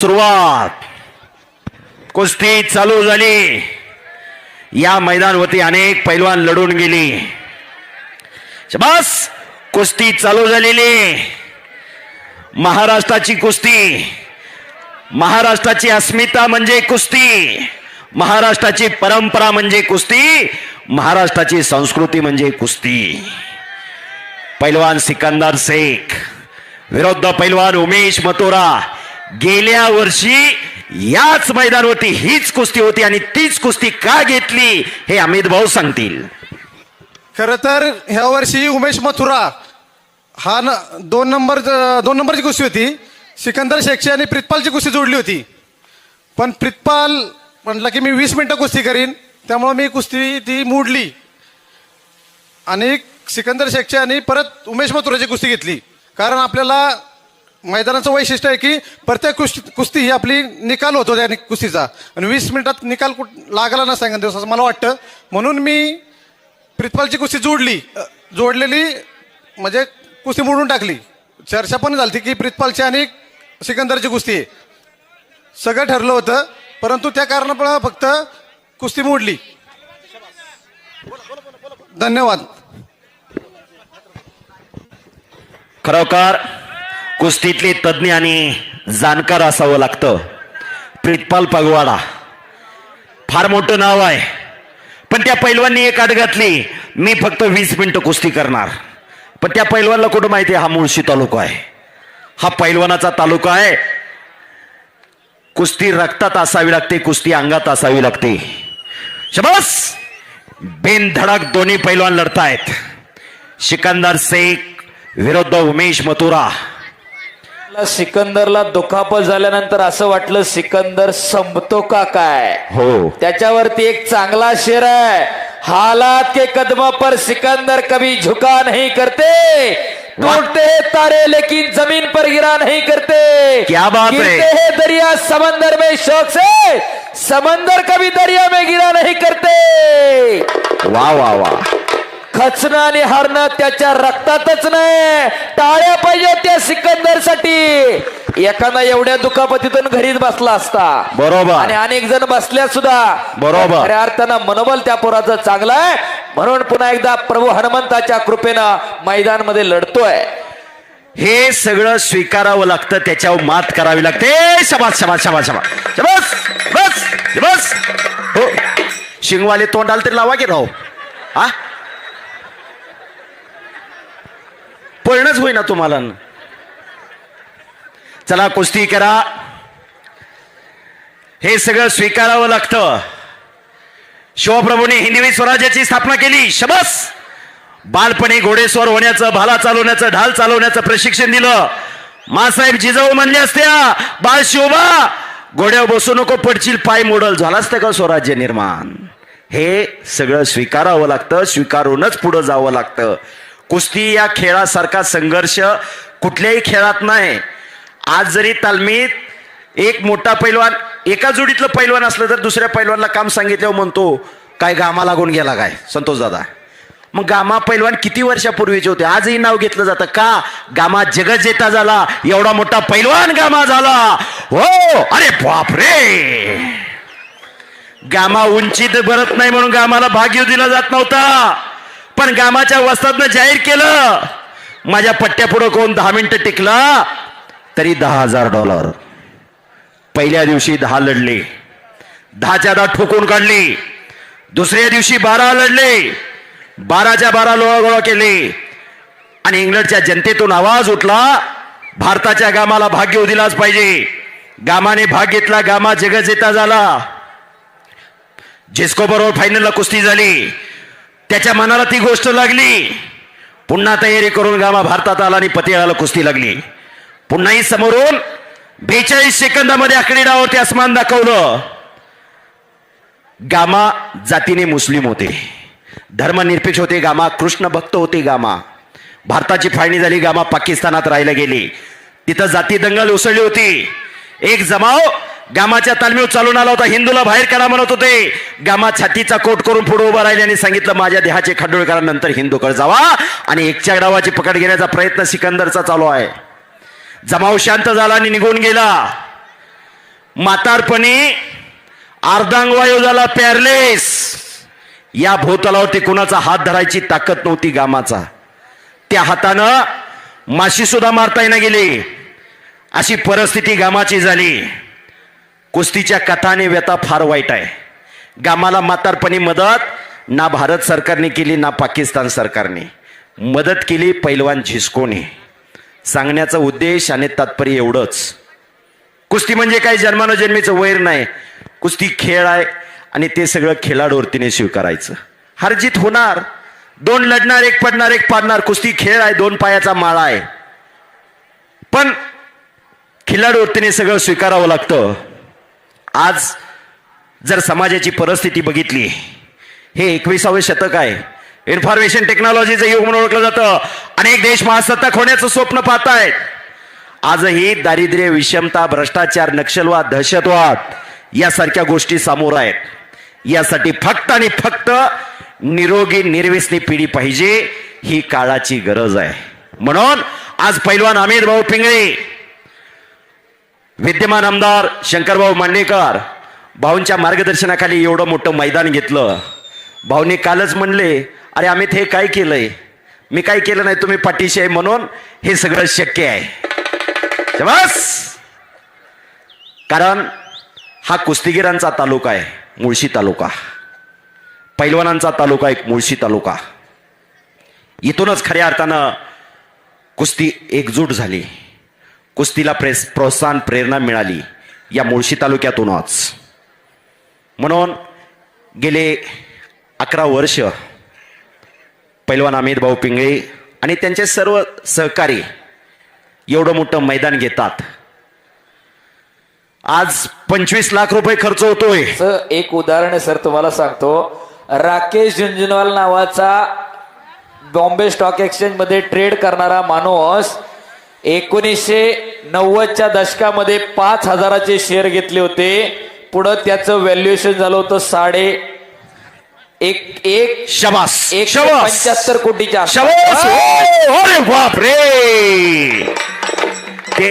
सुरुवात कुस्ती चालू झाली। या मैदानावरती अनेक पैलवान लढून गेली। शाबास, कुस्ती चालू झालेली। महाराष्ट्राची कुस्ती, महाराष्ट्राची अस्मिता म्हणजे कुस्ती, महाराष्ट्राची परंपरा म्हणजे कुस्ती, महाराष्ट्राची संस्कृती म्हणजे कुस्ती। पैलवान सिकंदर शेख विरुद्ध पैलवान उमेश मथुरा। गेल्या वर्षी याच मैदानावरती हीच कुस्ती होती आणि तीच कुस्ती का घेतली हे अमित भाऊ सांगतील। खरं तर ह्या वर्षी उमेश मथुरा हा दोन नंबरची कुस्ती होती। सिकंदर शेखची आणि प्रितपालची कुस्ती जोडली होती, पण प्रितपाल म्हटलं की मी 20 मिनिटं कुस्ती करीन, त्यामुळे मी कुस्ती ती मोडली आणि सिकंदर शेखची आणि परत उमेश मथुराची कुस्ती घेतली। कारण आपल्याला मैदानाचं वैशिष्ट्य आहे की प्रत्येक कुस्ती ही आपली निकाल होतो त्या कुस्तीचा, आणि 20 मिनिटात निकाल लागला ना सांगा दिवस असं मला वाटतं, म्हणून मी प्रितपालची कुस्ती जोडलेली म्हणजे कुस्ती मोडून टाकली। चर्चा पण झाली की प्रितपालची आणि सिकंदरची कुस्ती आहे, सगळं ठरलं होतं, परंतु त्या कारणामुळे फक्त कुस्ती मोडली। धन्यवाद। खरोखर कुस्तीतले तज्ञ आणि जाणकार असावं लागतं। प्रितपाल पगवाडा फार मोठं नाव आहे, पण त्या पैलवाननी एक अट घातली, मी फक्त 20 मिनिटं कुस्ती करणार। पण त्या पैलवानला कुठं माहिती आहे हा मुळशी तालुका आहे, हा पैलवानाचा तालुका आहे। कुस्ती रक्तात असावी लागते, कुस्ती अंगात असावी लागते। शाबास, बेनधडक दोन्ही पैलवान लढतायत। सिकंदर शेख विरुद्ध उमेश मथुरा। सिकंदरला दुखापत झाल्यानंतर असं वाटलं सिकंदर संपतो का काय, हो, त्याच्यावरती एक चांगला शेर आहे, हालात के कदमों पर सिकंदर कभी झुका नहीं करते, टूटते हैं तारे लेकिन जमीन पर गिरा नहीं करते। क्या बात है। गिरते हैं दरिया समंदर में शौक से, समंदर कभी दरिया में गिरा नहीं करते। वा वा वा। खचणं आणि हारणं त्याच्या रक्तातच नाही। टाळ्या पाहिजे त्या सिकंदर साठी। एखादा एवढ्या दुखापतीतून घरीच बसला असता, बरोबर, आणि अनेक जण बसल्या सुद्धा, बरोबर। खऱ्या अर्थानं मनोबल त्या पोराचं चांगलं आहे, म्हणून पुन्हा एकदा प्रभू हनुमंताच्या कृपेनं मैदानामध्ये लढतोय। हे सगळं स्वीकारावं लागतं, त्याच्यावर मात करावी लागते। शबास शबास शबास शबास शबास बस बस। हो, शिंगवाले तोंडाला तरी लावा की राव, हा पळणच होईना तुम्हाला। चला कुस्ती करा, हे सगळं स्वीकारावं लागतं। शिवप्रभूने हिंदवी स्वराज्याची स्थापना केली। शबास, बालपणी घोडेस्वार होण्याचं, भाला चालवण्याचं, ढाल चालवण्याचं प्रशिक्षण दिलं। मासाहेब जिजाऊ म्हणले असत्या, बाळ शिवबा घोड्यावर बसू नको, पडशील पाय मोडल, झालं असतं का स्वराज्य निर्माण। हे सगळं स्वीकारावं लागतं, स्वीकारूनच पुढं जावं लागतं। कुस्ती या खेळासारखा संघर्ष कुठल्याही खेळात नाही। आज जरी तालमीत एक मोठा पैलवान, एका जोडीतलं पैलवान असलं तर दुसऱ्या पैलवानला काम सांगितल्यावर म्हणतो काय गामा लागून गेला काय संतोष दादा। मग गामा पैलवान किती वर्षापूर्वीचे होते, आजही नाव घेतलं जातं का, गामा जगत जेता झाला, एवढा मोठा पैलवान गामा झाला। हो, अरे बापरे, गामा उंचीत भरत नाही म्हणून गामाला भाग येऊ दिला जात नव्हता, पण गामाच्या वस्तादनं जाहीर केलं, माझ्या पट्ट्यापुढं कोण 10 मिनिटं टिकला तरी $10,000। पहिल्या दिवशी 10 लढले, 10च्या 10 ठोकून काढले, दुसऱ्या दिवशी 12 लढले, 12च्या 12 लोळागोळा केले, आणि इंग्लंडच्या जनतेतून आवाज उठला, भारताच्या गामाला भाग घेऊ दिलाच पाहिजे। गामाने भाग घेतला, गामा जगजेता झाला। जिस्को बरोबर फायनलला कुस्ती झाली, त्याच्या मनाला ती गोष्ट लागली, पुन्हा तयारी करून गामा भारतात आला आणि पतियाळाला कुस्ती लागली। पुन्हाही समोरून 42 सेकंदामध्ये आकडी डावावरती आसमान दाखवलं। गामा जातीने मुस्लिम होते, धर्मनिरपेक्ष होते, गामा कृष्ण भक्त होते। गामा भारताची फाळणी झाली, गामा पाकिस्तानात राहायला गेली, तिथं जाती दंगल उसळली होती। एक जमाव गामाच्या तालमीवर चालून आला होता, हिंदूला बाहेर करा म्हणत होते। गामा छातीचा कोट करून पुढे उभा राहिले आणि सांगितलं माझ्या देहाचे खड्डोळ करा, नंतर हिंदूकडे जावा, आणि एकच्या डावाची पकड घेण्याचा प्रयत्न सिकंदरचा चालू आहे। जमाव शांत झाला आणि निघून गेला। म्हातारपणी अर्धांगवायू झाला पॅरलेस. या भोवतलावरती कुणाचा हात धरायची ताकद नव्हती गामाचा. त्या हातानं माशी सुद्धा मारता येणं गेली अशी परिस्थिती गामाची झाली. कुस्तीच्या कथाने व्यथा फार वाईट आहे. गामाला म्हातारपणी मदत ना भारत सरकारने केली ना पाकिस्तान सरकारने. मदत केली पैलवान झिस्कोने. सांगण्याचा उद्देश आणि तात्पर्य एवढंच, कुस्ती म्हणजे काही जन्मानोजन्मीचं वैर नाही. कुस्ती खेळ आहे आणि ते सगळं खिलाडूवरतीने स्वीकारायचं. हारजीत होणार, दोन लढणार, एक पडणार एक पाडणार. कुस्ती खेळ आहे, दोन पायाचा माळा आहे. पण खिलाडूवरतीने सगळं स्वीकारावं लागतं. आज जर समाजाची परिस्थिती बघितली, हे 21वे शतक आहे. इन्फॉर्मेशन टेक्नॉलॉजीचं युग म्हणून ओळखलं जातं. अनेक देश महासत्ताक होण्याचं स्वप्न पाहतायत. आजही दारिद्र्य, विषमता, भ्रष्टाचार, नक्षलवाद, दहशतवाद यासारख्या गोष्टी समोर आहेत. यासाठी फक्त आणि फक्त निरोगी निर्व्यसनी पिढी पाहिजे, ही काळाची गरज आहे. म्हणून आज पैलवान अमित भाऊ पिंगळे, विद्यमान आमदार शंकरभाऊ मांडेकर भाऊंच्या मार्गदर्शनाखाली एवढं मोठं मैदान घेतलं. भाऊने कालच म्हणले, अरे अमित हे काय केलंय? मी काय केलं नाही, तुम्ही पाठीशी आहे म्हणून हे सगळं शक्य आहे. बस, कारण हा कुस्तीगिरांचा तालुका आहे, मुळशी तालुका. पैलवानांचा तालुका आहे, मुळशी तालुका. इथूनच खऱ्या अर्थानं कुस्ती एकजूट झाली. कुस्तीला प्रोत्साहन, प्रेरणा मिळाली या मुळशी तालुक्यातूनच. म्हणून गेले 11 वर्ष पैलवान अमित भाऊ पिंगळे आणि त्यांचे सर्व सहकारी एवढं मोठं मैदान घेतात. आज 25 लाख रुपये खर्च होतोय. एक उदाहरण आहे सर, तुम्हाला सांगतो. राकेश झुंझुनवाल नावाचा बॉम्बे स्टॉक एक्सचेंज मध्ये ट्रेड करणारा माणूस 1990च्या दशकामध्ये 5,000चे शेअर घेतले होते. पुढं त्याचं व्हॅल्युएशन झालं होतं शबास, 175 कोटीच्या शबास. अरे बाप रे, ते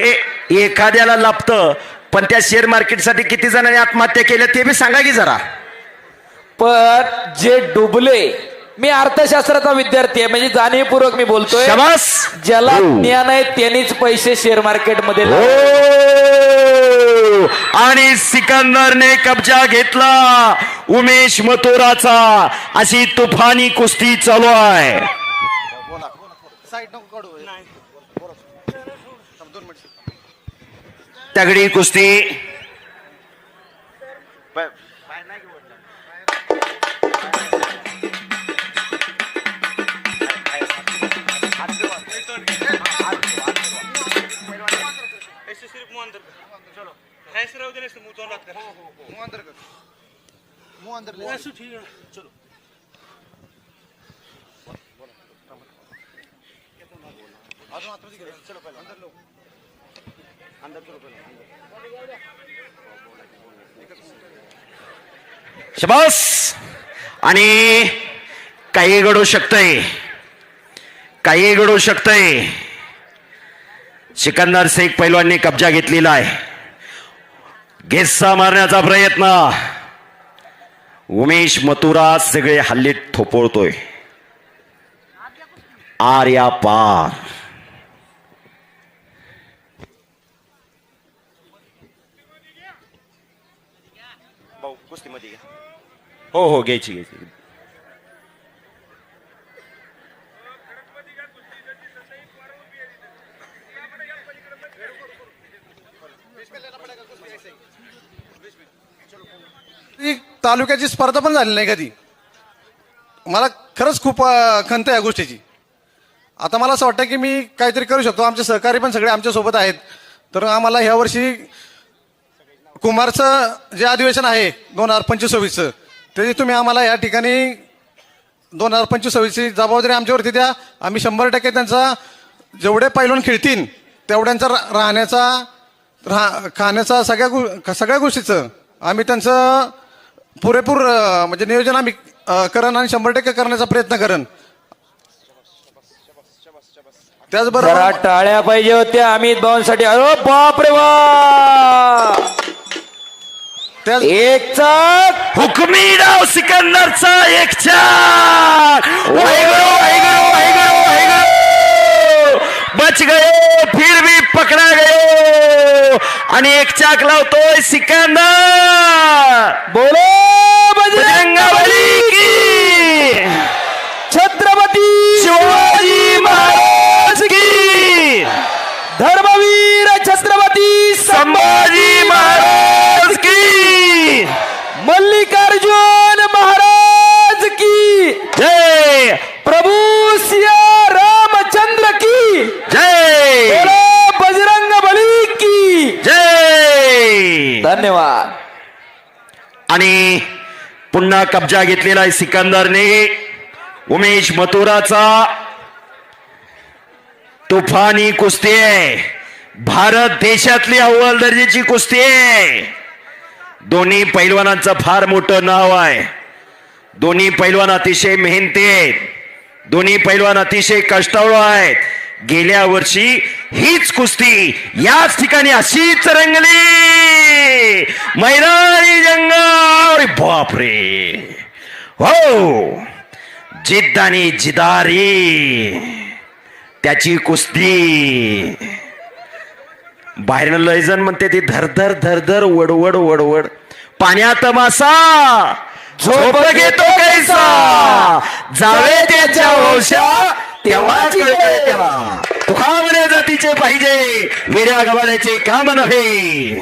एखाद्याला लाभतं, पण त्या शेअर मार्केटसाठी किती जणांनी आत्महत्या केल्या ते बी सांगा की जरा. पण जे डुबले, मी अर्थशास्त्राचा विद्यार्थी आहे, म्हणजे जाणीवपूर्वक मी बोलतोय. शबास. ज्याला ज्ञान आहे त्यांनीच पैसे शेअर मार्केटमध्ये आणि सिकंदरने कब्जा घेतला उमेश मथुराचा. अशी तुफानी कुस्ती चालू आहे. तगडी कुस्ती. शबास. आणि काही घडू शकतंय, काही घडू शकतंय. सिकंदर शेख पैलवानने कब्जा घेतलेला आहे. घेस्सा मारण्याचा प्रयत्न. उमेश मथुरा सगळे हल्ले थोपवतोय. आर्या पार. कुस्तीमध्ये घ्या. हो घ्यायची घ्यायची. तालुक्याची स्पर्धा पण झाली नाही कधी. मला खरंच खूप खंत आहे या गोष्टीची. आता मला असं वाटतं की मी काहीतरी करू शकतो. आमचे सहकारी पण सगळे आमच्या सोबत आहेत. तर आम्हाला ह्या वर्षी कुमारचं जे अधिवेशन आहे 2025-26चं, त्याची तुम्ही आम्हाला या ठिकाणी 2025-26ची जबाबदारी आमच्यावरती द्या. आम्ही 100% त्यांचा जेवढे पैलवान खेळतील तेवढ्यांचा राहण्याचा, खाण्याचा, सगळ्या गोष्टीचं आम्ही त्यांचं पुरेपूर म्हणजे नियोजन आम्ही करण आणि 100% करण्याचा प्रयत्न करण. त्याचबरोबर टाळ्या पाहिजे होत्या अमित भाऊंसाठी. अरे बाप रे वा. त्याच एक चाक हुकमी डाव सिकंदरचा एक चाक वाहेगुरु वाहेगुरु वाहेगुरु वाहेगुरु बच गए फिर भी पकड़ा गयो आणि एक चाक लावतोय सिकंदर बोलो बजरंगबली की छत्रपती शिवाजी महाराज की धर्मवीर छत्रपती संभाजी महाराज की मल्लिकार्जुन महाराज की जय प्रभु सिया रामचंद्र की जय बोलो बजरंग बली की जय धन्यवाद. आणि पुन्हा कब्जा घेतलेला आहे सिकंदरने उमेश मथुराचा. तुफानी कुस्ती आहे, भारत देशातली अव्वल दर्जाची कुस्ती आहे. दोन्ही पैलवानांचं फार मोठं नाव आहे. दोन्ही पैलवान अतिशय मेहनती आहेत. दोन्ही पैलवान अतिशय कष्टाळू आहेत. गेल्या वर्षी हीच कुस्ती याच ठिकाणी अशीच रंगली मैदानी जंगावर. बापरे हो, जिद्द आणि जिदारी त्याची कुस्ती. बाहेरनं लयजण म्हणते ती धरधर धरधर वडवड वडवड. पाण्यात मासा झोप घेतो कैसा, जावे त्याच्या वंशा तेव्हाच कळते तेव्हा. तुकावण्या जातीचे पाहिजे, वेड्या गवाड्याचे काम नव्हे.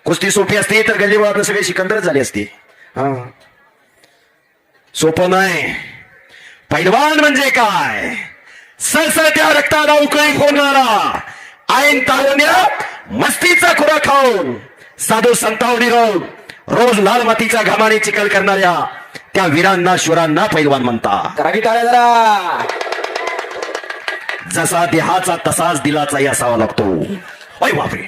कुस्ती सोपी असते तर गल्लीबोळात सगळे सिकंदरच झाले असते. हा, सोपं नाही. पैलवान म्हणजे काय, सळसळत्या रक्ताला उकळी फोडणारा, ऐन तारुण्यात मस्तीचा खुरा खाऊन साधू संतावणी राहून रोज लाल मातीचा घामाने चिखल करणाऱ्या त्या वीरांना शूरांना पैलवान म्हणतात. करा की टाळ्या जरा. जसा देहाचा तसाच दिलाचाही असावा लागतो. अय बापरे,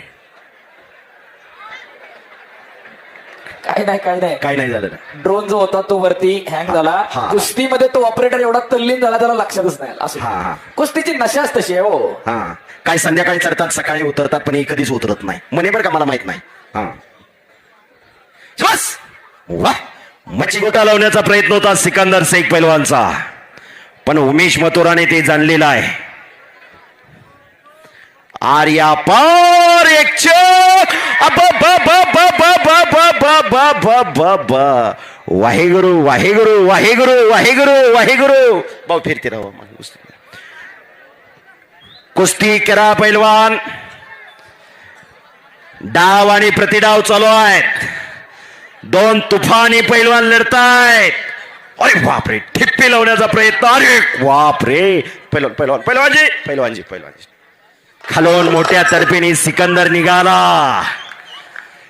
काय नाही काय नाही झालं. ड्रोन जो होता तो वरती हँग झाला. हा. कुस्तीमध्ये तो ऑपरेटर एवढा तल्लीन झाला त्याला लक्षातच नाही असं. हा. कुस्तीची नशाच तशी आहे हो. हा, काय संध्याकाळी चढतात सकाळी उतरतात पण हे कधीच उतरत नाही म्हणे बरं का, मला माहित नाही. हा, बस वा, मच्छी गोटा लावण्याचा प्रयत्न होता सिकंदर शेख पैलवानचा, पण उमेश मथुराने ते जाणलेलं आहे. आर्या पार एक चक. वाहेगुरु वाहेगुरु वाहेगुरु वाहेगुरु वाहेगुरु. भाऊ फिरते राहा कुस्ती करा पैलवान. डाव आणि प्रतिडाव चालू आहेत. दोन तुफानी पैलवान लढतायत. अरे बापरे, ठिप्पी लावण्याचा प्रयत्न. अरे बापरे, पैलवान पैलवान पैलवानजी पैलवानजी पैलवानजी खालून मोठ्या तर्फेने सिकंदर निघाला.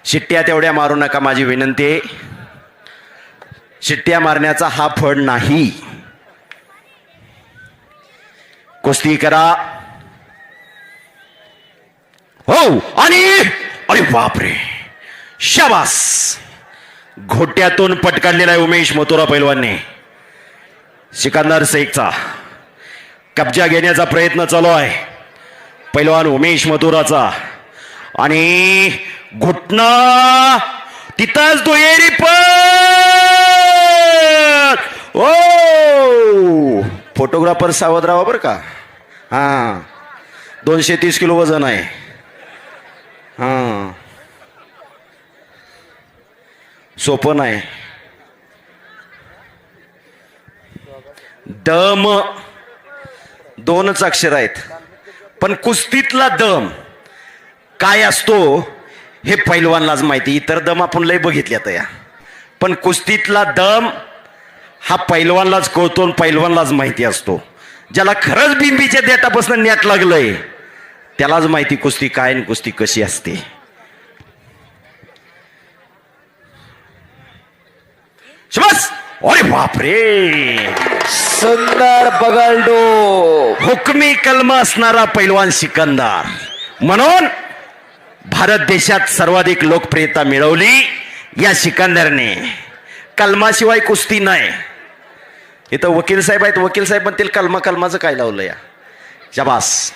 शिट्ट्या तेवढ्या मारू नका माझी विनंती आहे. शिट्ट्या मारण्याचा हा फळ नाही. कुस्ती करा. हो, आणि अरे बापरे, शाबास. घोट्यातून पटकाडलेला आहे उमेश मथुरा पैलवानने. सिकंदर शेखचा कब्जा घेण्याचा प्रयत्न चालू आहे पैलवान उमेश मथुराचा. आणि घुटना तिथंच दुहेरी पण. ओ, फोटोग्राफर सावध राहा बरं का. हा, 230 किलो वजन आहे. हा, सोपं नाही. दम 2च अक्षर आहेत, पण कुस्तीतला दम काय असतो हे पैलवानलाच माहिती. इतर दम आपण लय बघितल्यात या, पण कुस्तीतला दम हा पैलवानलाच कळतो आणि पैलवानलाच माहिती असतो. ज्याला खरंच बिंबीच्या देटापासून नेट लागलंय त्यालाच माहिती कुस्ती काय आणि कुस्ती कशी असते. बस. अरे बापरे, सुंदर बगलडो. हुकमी कलमा असणारा पैलवान सिकंदर म्हणून भारत देशात सर्वाधिक लोकप्रियता मिळवली या सिकंदरने. कलमाशिवाय कुस्ती नाही. इथं वकील साहेब आहेत, वकील साहेब म्हणतील कलमाचं काय लावलं या. शाबास.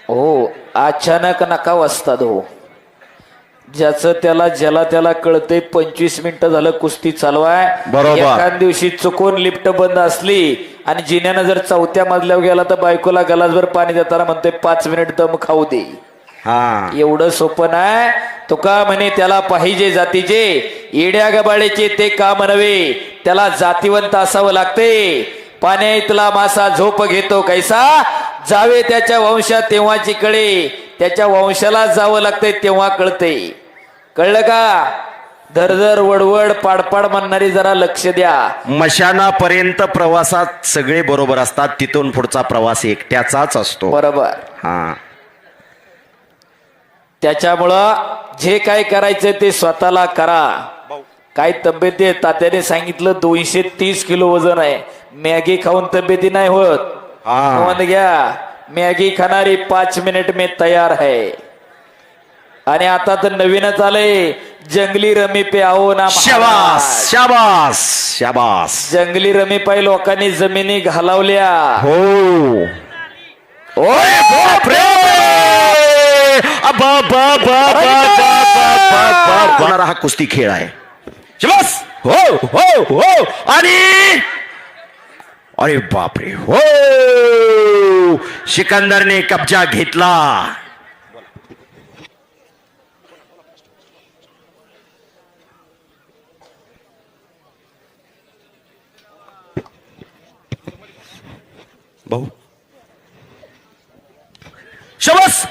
हो अचानक नका वसतात हो. ज्याला त्याला कळतंय 25 मिनिटं झालं कुस्ती चालवाय. बरोबर. एखाद दिवशी चुकून लिफ्ट बंद असली आणि जिन्यानं जर 4थ्या मजल्यावर गेला तर बायकोला गलासभर पाणी देताना म्हणतोय 5 मिनिट दम खाऊ दे. हा एवढं सोपं नाही. तुका म्हणे त्याला पाहिजे जातीचे, येड्या गबाळेचे ते काम नव्हे, त्याला जातीवंत असावं लागते. पाण्यातला मासा झोप घेतो कैसा, जावे त्याच्या वंशात तेव्हाची कळे, त्याच्या वंशाला जावं लागतंय तेव्हा कळते. कळलं का? धरधर वडवड पाडपाड म्हणणारी जरा लक्ष द्या. मशानापर्यंत प्रवासात सगळे बरोबर असतात, तिथून पुढचा प्रवास एकट्याचाच असतो. बरोबर. हा त्याच्यामुळं जे काय करायचं ते स्वतःला करा. काय तब्येती आहे? तात्याने सांगितलं 230 किलो वजन आहे. मॅगी खाऊन तब्येती नाही होत. नोंद घ्या, मॅगी खाणारी 5 मिनिट में तयार है. आणि आता तर नवीनच आलंय, जंगली रमी पे आओ ना. शाबास शाबास शाबास. जंगली रमी पाय लोकांनी जमिनी घालावल्या. हो ओय बापरे. हा कुस्ती खेळ आहे. शाबास. हो हो हो. आणि अरे बापरे हो, सिकंदरने कब्जा घेतला. भाऊ शाबास.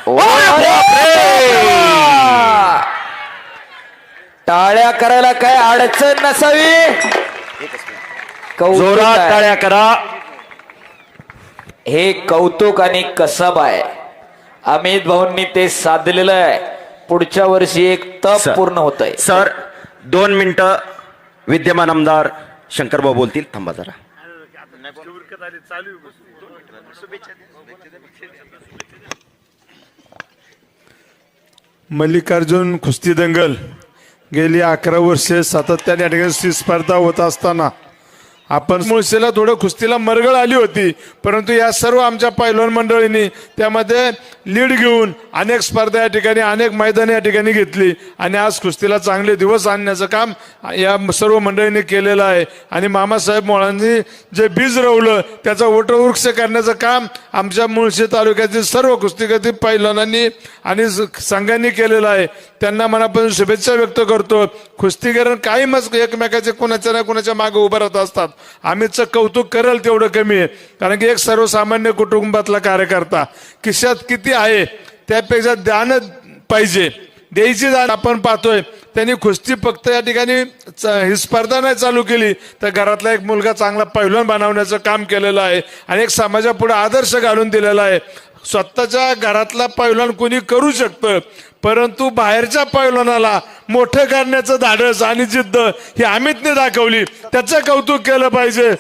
टाळ्या करायला काय अडचण नसावी. जोरात टाळ्या करा. हे कौतुक आणि कसब आहे. अमित भाऊंनी ते साधलेलं आहे. पुढच्या वर्षी एक तप पूर्ण होत आहे. सर 2 मिनिटं विद्यमान आमदार शंकरभाऊ बोलतील. थांबा जरा. मल्लिकार्जुन कुस्ती दंगल गेली 11 वर्षे सातत्याने या ठिकाणी स्पर्धा होत असताना आपण मुळशीला थोडं कुस्तीला मरगळ आली होती, परंतु या सर्व आमच्या पैलवान मंडळींनी त्यामध्ये लीड घेऊन अनेक स्पर्धा या ठिकाणी, अनेक मैदाने या ठिकाणी घेतली आणि आज कुस्तीला चांगले दिवस आणण्याचं काम या सर्व मंडळींनी केलेलं आहे. आणि मामासाहेब मोळांनी जे बीज रोवलं त्याचा वटवृक्ष करण्याचं काम आमच्या मुळशी तालुक्यातील सर्व कुस्तीगती पैलवानांनी आणि संघांनी केलेलं आहे. त्यांना मनापासून शुभेच्छा व्यक्त करतो. कुस्तीगीर काही मग एकमेकाचे कुणाच्या ना कुणाच्या मागे उभं राहत असतात. आम्हीचं कौतुक करेल तेवढं कमी आहे, कारण की एक सर्वसामान्य कुटुंबातला कार्यकर्ता खिशात किती आहे त्यापेक्षा दान पाहिजे, द्यायची दान आपण पाहतोय. त्यांनी कुस्ती फक्त या ठिकाणी ही स्पर्धा नाही चालू केली तर घरातला एक मुलगा चांगला पैलवान बनवण्याचं काम केलेलं आहे आणि एक समाजापुढे आदर्श घालून दिलेला आहे. स्वतःच्या घरातला पैलवान कोणी करू शकतं, परंतु बाहेरच्या पैलवानाला मोठं करण्याचं धाडस आणि जिद्द ही अमितने दाखवली. त्याचं कौतुक केलं पाहिजे.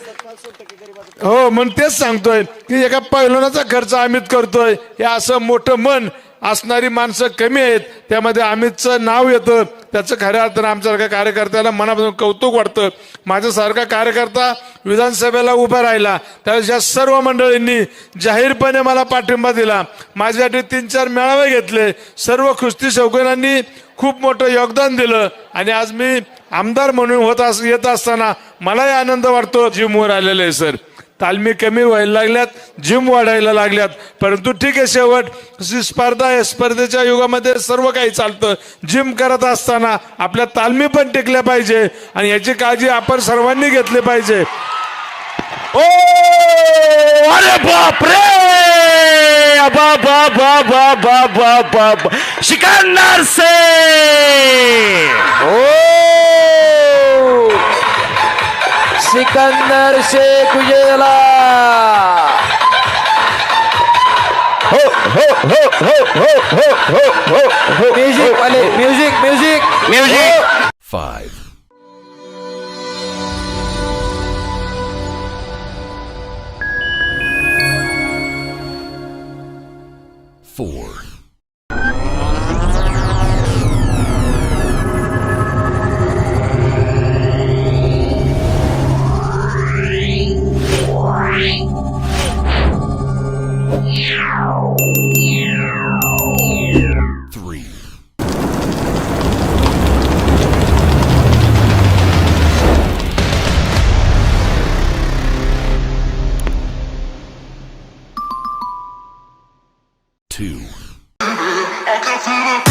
हो, म्हणून तेच सांगतोय की एका पैलवानाचा खर्च अमित करतोय. हे असं मोठं मन असणारी माणसं कमी आहेत, त्यामध्ये अमितचं नाव येतं. त्याचं खऱ्या अर्थानं आमच्यासारख्या कार्यकर्त्याला मनापासून कौतुक वाटतं. माझ्यासारखा कार्यकर्ता विधानसभेला उभा राहिला त्यावेळेस या सर्व मंडळींनी जाहीरपणे मला पाठिंबा दिला. माझ्यासाठी 3-4 मेळावे घेतले. सर्व कुस्ती शौकीनांनी खूप मोठं योगदान दिलं आणि आज मी आमदार म्हणून येत असताना मलाही आनंद वाटतो. जिमवर आलेले आहे सर, तालमी कमी व्हायला लागल्यात, जिम वाढायला लागल्यात, परंतु ठीक आहे, शेवट स्पर्धा आहे. स्पर्धेच्या युगामध्ये सर्व काही चालतं. जिम करत असताना आपल्या तालमी पण टिकल्या पाहिजे आणि याची काळजी आपण सर्वांनी घेतली पाहिजे. ओ अरे बापरे. बा बा बा बा बा बा बा. सिकंदर से सिकंदर शेख विजयला. हो हो हो हो हो हो हो हो हो. म्युझिक वाले, music music music. 5, 4, 3, 2. I can feel it